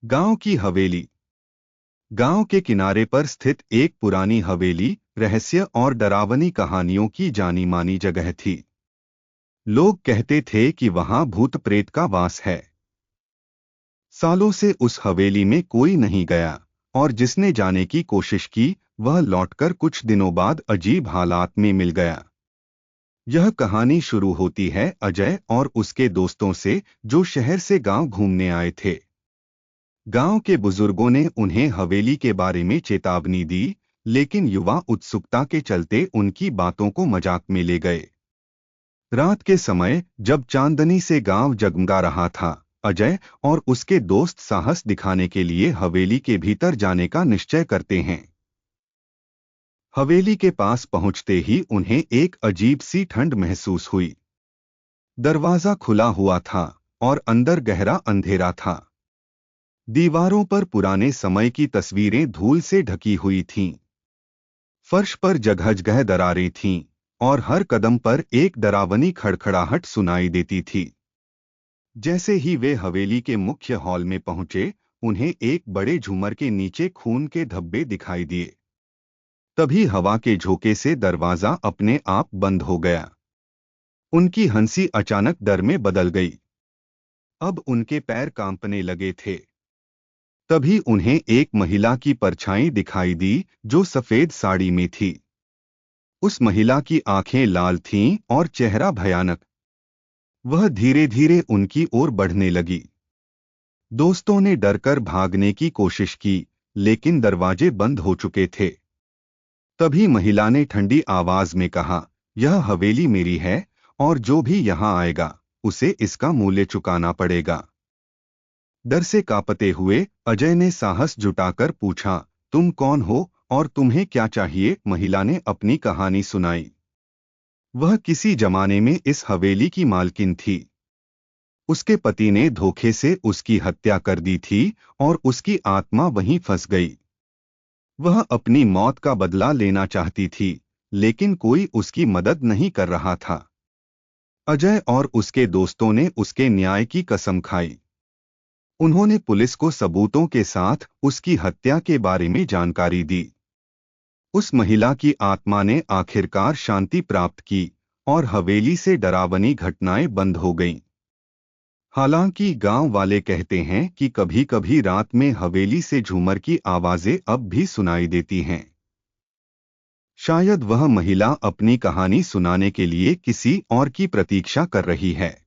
गांव की हवेली। गांव के किनारे पर स्थित एक पुरानी हवेली रहस्य और डरावनी कहानियों की जानी मानी जगह थी। लोग कहते थे कि वहां भूत प्रेत का वास है। सालों से उस हवेली में कोई नहीं गया, और जिसने जाने की कोशिश की वह लौटकर कुछ दिनों बाद अजीब हालात में मिल गया। यह कहानी शुरू होती है अजय और उसके दोस्तों से, जो शहर से गांव घूमने आए थे। गांव के बुजुर्गों ने उन्हें हवेली के बारे में चेतावनी दी, लेकिन युवा उत्सुकता के चलते उनकी बातों को मजाक में ले गए। रात के समय जब चांदनी से गांव जगमगा रहा था, अजय और उसके दोस्त साहस दिखाने के लिए हवेली के भीतर जाने का निश्चय करते हैं। हवेली के पास पहुंचते ही उन्हें एक अजीब सी ठंड महसूस हुई। दरवाजा खुला हुआ था और अंदर गहरा अंधेरा था। दीवारों पर पुराने समय की तस्वीरें धूल से ढकी हुई थीं। फर्श पर जगह-जगह दरारें थीं और हर कदम पर एक डरावनी खड़खड़ाहट सुनाई देती थी। जैसे ही वे हवेली के मुख्य हॉल में पहुंचे, उन्हें एक बड़े झूमर के नीचे खून के धब्बे दिखाई दिए। तभी हवा के झोंके से दरवाजा अपने आप बंद हो गया। उनकी हंसी अचानक डर में बदल गई। अब उनके पैर कांपने लगे थे। तभी उन्हें एक महिला की परछाई दिखाई दी, जो सफेद साड़ी में थी। उस महिला की आंखें लाल थीं और चेहरा भयानक। वह धीरे धीरे उनकी ओर बढ़ने लगी। दोस्तों ने डरकर भागने की कोशिश की, लेकिन दरवाजे बंद हो चुके थे। तभी महिला ने ठंडी आवाज में कहा, यह हवेली मेरी है, और जो भी यहां आएगा उसे इसका मूल्य चुकाना पड़ेगा। डर से कांपते हुए अजय ने साहस जुटाकर पूछा, तुम कौन हो और तुम्हें क्या चाहिए? महिला ने अपनी कहानी सुनाई। वह किसी जमाने में इस हवेली की मालकिन थी। उसके पति ने धोखे से उसकी हत्या कर दी थी और उसकी आत्मा वहीं फंस गई। वह अपनी मौत का बदला लेना चाहती थी, लेकिन कोई उसकी मदद नहीं कर रहा था। अजय और उसके दोस्तों ने उसके न्याय की कसम खाई। उन्होंने पुलिस को सबूतों के साथ उसकी हत्या के बारे में जानकारी दी। उस महिला की आत्मा ने आखिरकार शांति प्राप्त की और हवेली से डरावनी घटनाएं बंद हो गईं। हालांकि गांव वाले कहते हैं कि कभी-कभी रात में हवेली से झूमर की आवाजें अब भी सुनाई देती हैं। शायद वह महिला अपनी कहानी सुनाने के लिए किसी और की प्रतीक्षा कर रही है।